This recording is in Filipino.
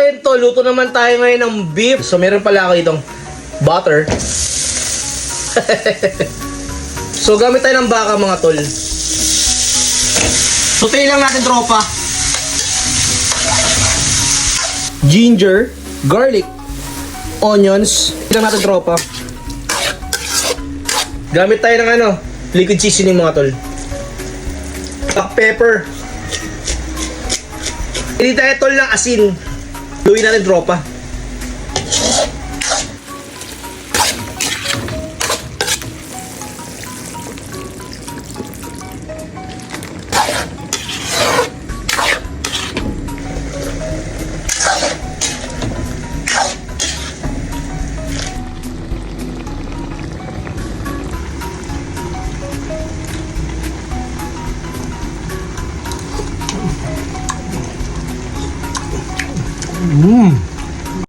ayun to, luto naman tayo ngayon ng beef. So meron pala ako itong butter. So gamit tayo ng baka mga tol. Sautein lang natin tropa. Ginger, garlic, onions. Sautein lang natin tropa. Gamit tayo ng liquid seasoning mga tol. Black pepper. Hindi tayo tol ng asin. Luin natin tropa. Mmm.